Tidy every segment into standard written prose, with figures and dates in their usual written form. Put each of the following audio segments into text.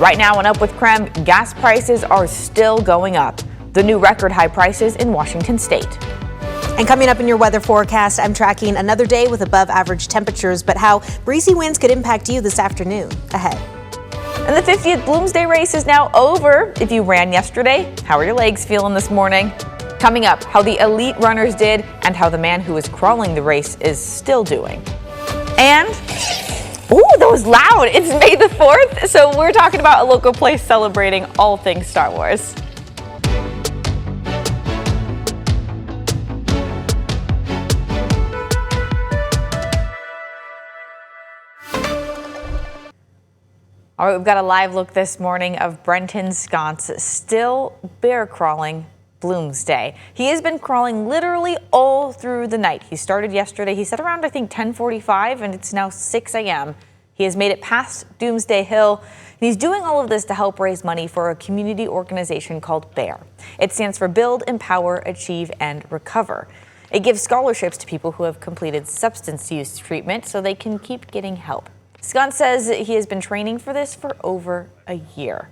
Right now on Up With KREM, gas prices are still going up. The new record high prices in Washington state. And coming up in your weather forecast, I'm tracking another day with above average temperatures, but how breezy winds could impact you this afternoon. Ahead. And the 50th Bloomsday race is now over. If you ran yesterday, how are your legs feeling this morning? Coming up, how the elite runners did and how the man who is crawling the race is still doing. And, ooh, that was loud. It's May the 4th, so we're talking about a local place celebrating all things Star Wars. All right, we've got a live look this morning of Brenton Sconce still bear crawling Bloomsday. He has been crawling literally all through the night. He started yesterday, he said around, I think, 10:45, and it's now 6 a.m. He has made it past Doomsday Hill, and he's doing all of this to help raise money for a community organization called BEAR. It stands for Build, Empower, Achieve, and Recover. It gives scholarships to people who have completed substance use treatment so they can keep getting help. Sconce says he has been training for this for over a year.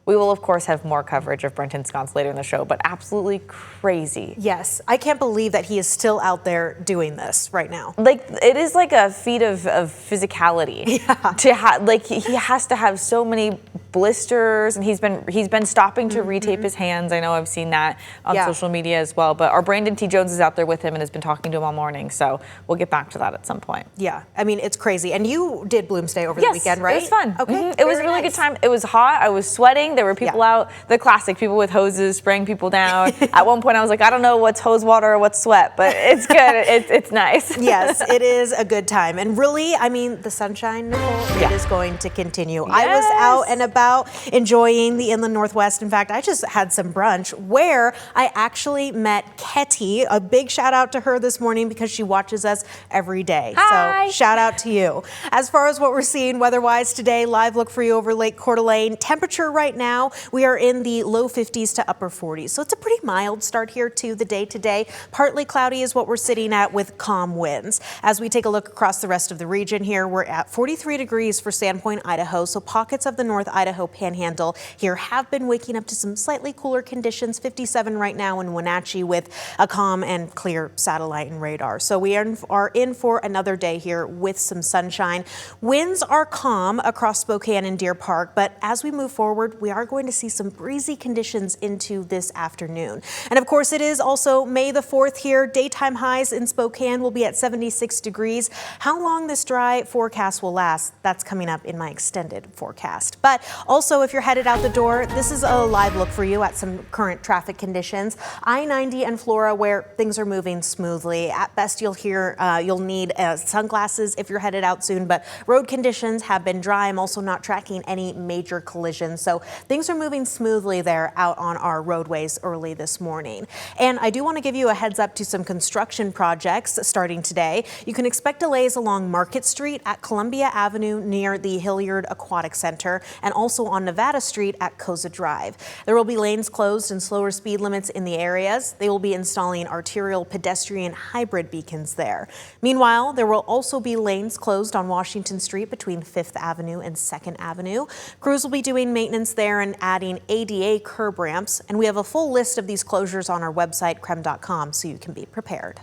We will, of course, have more coverage of Brenton Sconce later in the show, but absolutely crazy. Yes, I can't believe that he is still out there doing this right now. Like, it is like a feat of physicality. Yeah. He has to have so many blisters, and he's been stopping to retape his hands. I know I've seen that on social media as well. But our Brandon T. Jones is out there with him and has been talking to him all morning. So we'll get back to that at some point. Yeah, I mean, it's crazy. And you did Bloomsday over the weekend, right? It was fun. Okay, It was a really good time. It was hot. I was sweating. There were people out, the classic people with hoses spraying people down. At one point I was like, I don't know what's hose water or what's sweat, but it's good. It's nice. Yes, it is a good time. And really, I mean, the sunshine, Nicole, it is going to continue. Yes. I was out and about enjoying the inland Northwest. In fact, I just had some brunch where I actually met Ketty. A big shout out to her this morning because she watches us every day. Hi. So shout out to you. As far as what we're seeing weather-wise today, live look for you over Lake Coeur d'Alene. Temperature right now, we are in the low 50s to upper 40s. So it's a pretty mild start here to the day today. Partly cloudy is what we're sitting at with calm winds. As we take a look across the rest of the region here, we're at 43 degrees for Sandpoint, Idaho. So pockets of the North Idaho Panhandle here have been waking up to some slightly cooler conditions. 57 right now in Wenatchee with a calm and clear satellite and radar. So we are in for another day here with some sunshine. Winds are calm across Spokane and Deer Park, but as we move forward, we are going to see some breezy conditions into this afternoon. And of course, it is also May the 4th here. Daytime highs in Spokane will be at 76 degrees. How long this dry forecast will last, that's coming up in my extended forecast. But also, if you're headed out the door, this is a live look for you at some current traffic conditions. I-90 and Flora, where things are moving smoothly. At best, you'll need sunglasses if you're headed out soon, but road conditions have been dry. I'm also not tracking any major collisions, so things are moving smoothly there out on our roadways early this morning. And I do want to give you a heads up to some construction projects starting today. You can expect delays along Market Street at Columbia Avenue near the Hilliard Aquatic Center and also on Nevada Street at Koza Drive. There will be lanes closed and slower speed limits in the areas. They will be installing arterial pedestrian hybrid beacons there. Meanwhile, there will also be lanes closed on Washington Street between 5th Avenue and 2nd Avenue. Crews will be doing maintenance there and adding ADA curb ramps, and we have a full list of these closures on our website, krem.com, so you can be prepared.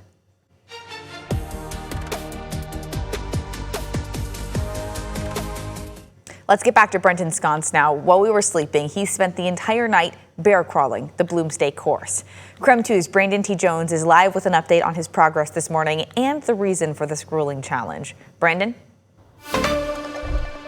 Let's get back to Brenton Sconce now. While we were sleeping, he spent the entire night bear crawling the Bloomsday course. KREM 2's Brandon T. Jones is live with an update on his progress this morning and the reason for this grueling challenge. Brandon?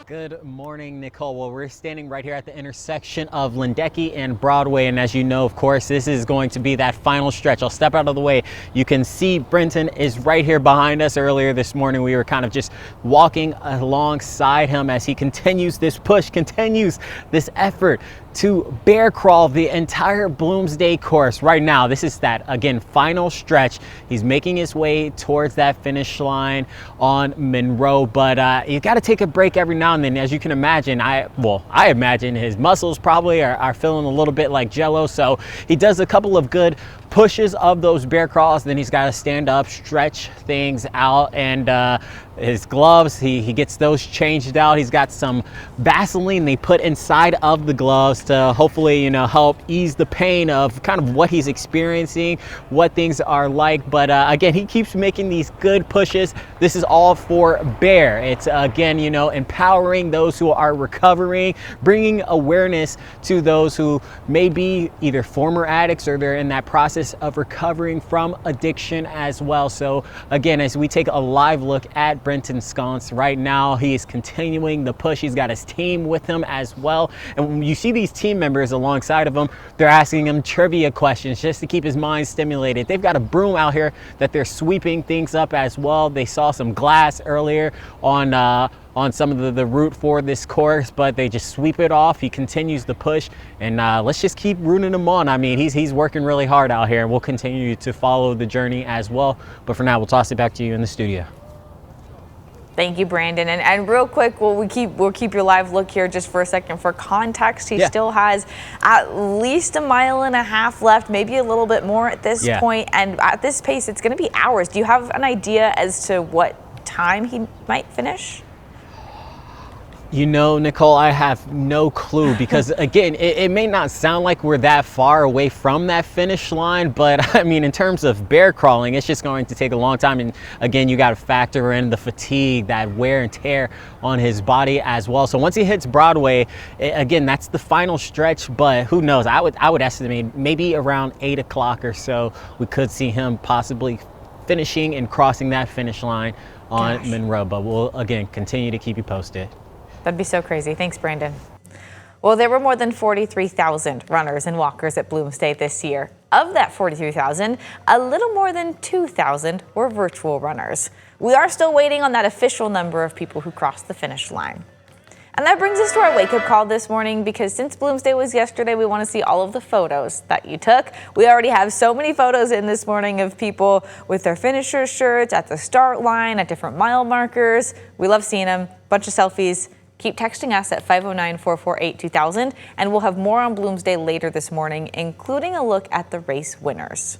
Good morning, Nicole. Well, we're standing right here at the intersection of Lindecki and Broadway, and as you know, of course, this is going to be that final stretch. I'll step out of the way. You can see Brenton is right here behind us. Earlier this morning, we were kind of just walking alongside him as he continues this push, continues this effort to bear crawl the entire Bloomsday course. Right now, this is that, again, final stretch. He's making his way towards that finish line on Monroe, but you got to take a break every now and then. As you can imagine, I imagine his muscles probably are feeling a little bit like jello, so he does a couple of good pushes of those bear crawls. Then he's got to stand up, stretch things out, and his gloves, he gets those changed out. He's got some Vaseline they put inside of the gloves to hopefully, help ease the pain of kind of what he's experiencing, what things are like. But again, he keeps making these good pushes. This is all for Bear. It's again, empowering those who are recovering, bringing awareness to those who may be either former addicts or they're in that process of recovering from addiction as well. So again, as we take a live look at Brenton Sconce right now, he is continuing the push. He's got his team with him as well. And when you see these team members alongside of him, they're asking him trivia questions just to keep his mind stimulated. They've got a broom out here that they're sweeping things up as well. They saw some glass earlier on some of the route for this course, but they just sweep it off. He continues the push, and let's just keep rooting him on. I mean, he's working really hard out here, and we'll continue to follow the journey as well. But for now, we'll toss it back to you in the studio. Thank you, Brandon. And real quick, we'll keep your live look here just for a second. For context, he still has at least a mile and a half left, maybe a little bit more at this point. And at this pace, it's going to be hours. Do you have an idea as to what time he might finish? Nicole, I have no clue because again, it may not sound like we're that far away from that finish line, but I mean, in terms of bear crawling, it's just going to take a long time. And again, you got to factor in the fatigue, that wear and tear on his body as well. So once he hits Broadway, again, that's the final stretch, but who knows? I would estimate maybe around 8 o'clock or so, we could see him possibly finishing and crossing that finish line on Monroe. But we'll, again, continue to keep you posted. That'd be so crazy. Thanks, Brandon. Well, there were more than 43,000 runners and walkers at Bloomsday this year. Of that 43,000, a little more than 2,000 were virtual runners. We are still waiting on that official number of people who crossed the finish line. And that brings us to our wake-up call this morning, because since Bloomsday was yesterday, we want to see all of the photos that you took. We already have so many photos in this morning of people with their finisher shirts at the start line, at different mile markers. We love seeing them. Bunch of selfies. Keep texting us at 509-448-2000, and we'll have more on Bloomsday later this morning, including a look at the race winners.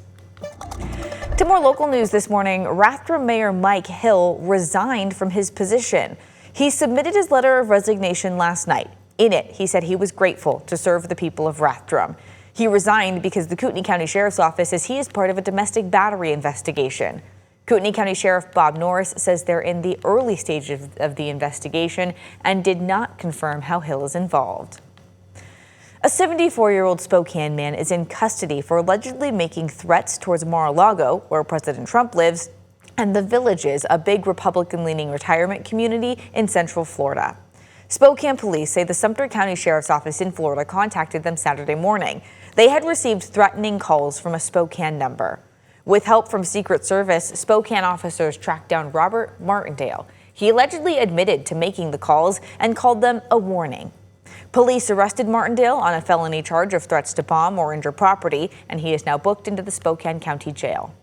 To more local news this morning, Rathdrum Mayor Mike Hill resigned from his position. He submitted his letter of resignation last night. In it, he said he was grateful to serve the people of Rathdrum. He resigned because the Kootenai County Sheriff's Office says he is part of a domestic battery investigation. Kootenai County Sheriff Bob Norris says they're in the early stages of the investigation and did not confirm how Hill is involved. A 74-year-old Spokane man is in custody for allegedly making threats towards Mar-a-Lago, where President Trump lives, and the Villages, a big Republican-leaning retirement community in Central Florida. Spokane police say the Sumter County Sheriff's Office in Florida contacted them Saturday morning. They had received threatening calls from a Spokane number. With help from Secret Service, Spokane officers tracked down Robert Martindale. He allegedly admitted to making the calls and called them a warning. Police arrested Martindale on a felony charge of threats to bomb or injure property, and he is now booked into the Spokane County Jail.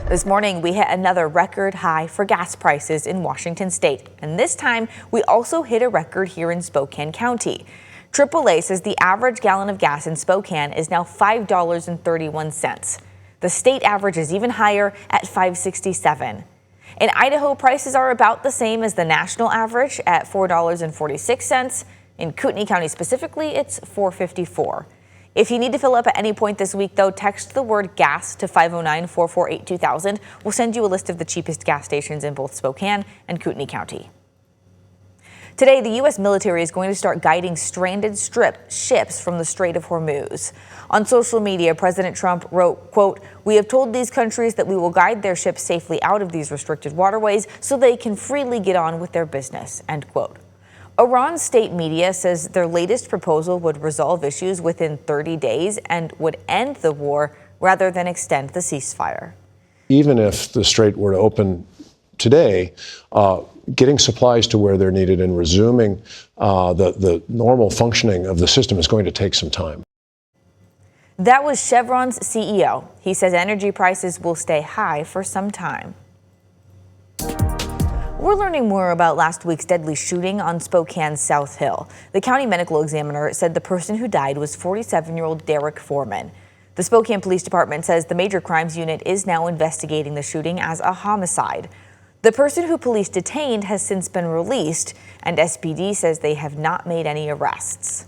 This morning, we hit another record high for gas prices in Washington state, and this time we also hit a record here in Spokane County. AAA says the average gallon of gas in Spokane is now $5.31. The state average is even higher at $5.67. In Idaho, prices are about the same as the national average at $4.46. In Kootenai County specifically, it's $4.54. If you need to fill up at any point this week, though, text the word gas to 509-448-2000. We'll send you a list of the cheapest gas stations in both Spokane and Kootenai County. Today, the U.S. military is going to start guiding stranded ships from the Strait of Hormuz. On social media, President Trump wrote, quote, "We have told these countries that we will guide their ships safely out of these restricted waterways so they can freely get on with their business," end quote. Iran's state media says their latest proposal would resolve issues within 30 days and would end the war rather than extend the ceasefire. Even if the strait were to open today, getting supplies to where they're needed and resuming the normal functioning of the system is going to take some time. That was Chevron's CEO. He says energy prices will stay high for some time. We're learning more about last week's deadly shooting on Spokane's South Hill. The county medical examiner said the person who died was 47-year-old Derek Foreman. The Spokane Police Department says the Major Crimes Unit is now investigating the shooting as a homicide. The person who police detained has since been released, and SPD says they have not made any arrests.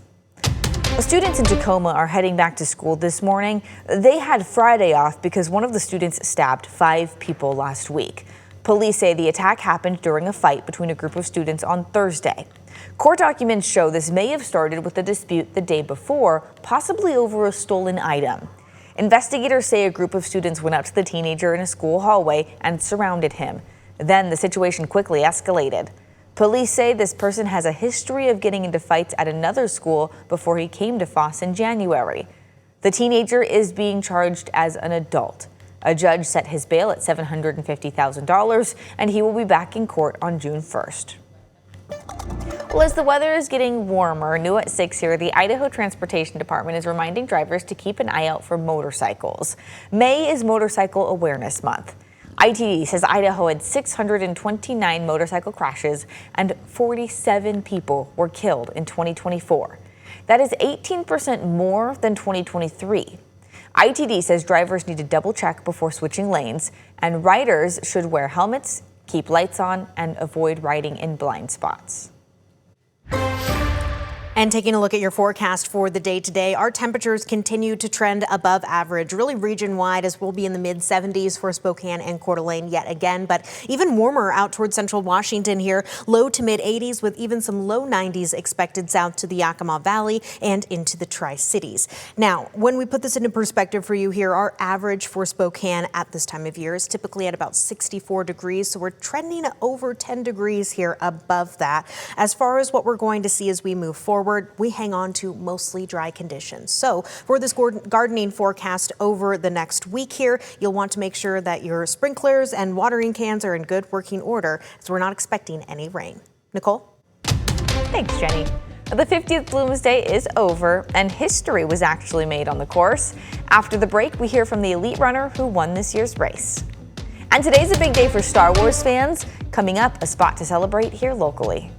Students in Tacoma are heading back to school this morning. They had Friday off because one of the students stabbed 5 people last week. Police say the attack happened during a fight between a group of students on Thursday. Court documents show this may have started with a dispute the day before, possibly over a stolen item. Investigators say a group of students went up to the teenager in a school hallway and surrounded him. Then the situation quickly escalated. Police say this person has a history of getting into fights at another school before he came to Foss in January. The teenager is being charged as an adult. A judge set his bail at $750,000, and he will be back in court on June 1st. Well, as the weather is getting warmer, new at 6 here, the Idaho Transportation Department is reminding drivers to keep an eye out for motorcycles. May is Motorcycle Awareness Month. ITD says Idaho had 629 motorcycle crashes and 47 people were killed in 2024. That is 18% more than 2023. ITD says drivers need to double check before switching lanes, and riders should wear helmets, keep lights on, and avoid riding in blind spots. And taking a look at your forecast for the day today, our temperatures continue to trend above average, really region-wide, as we'll be in the mid-70s for Spokane and Coeur d'Alene yet again, but even warmer out towards central Washington here, low to mid-80s with even some low 90s expected south to the Yakima Valley and into the Tri-Cities. Now, when we put this into perspective for you here, our average for Spokane at this time of year is typically at about 64 degrees, so we're trending over 10 degrees here above that. As far as what we're going to see as we move forward, we hang on to mostly dry conditions. So for this gardening forecast over the next week here, you'll want to make sure that your sprinklers and watering cans are in good working order, as we're not expecting any rain. Nicole? Thanks, Jenny. The 50th Bloomsday is over, and history was actually made on the course. After the break, we hear from the elite runner who won this year's race. And today's a big day for Star Wars fans. Coming up, a spot to celebrate here locally.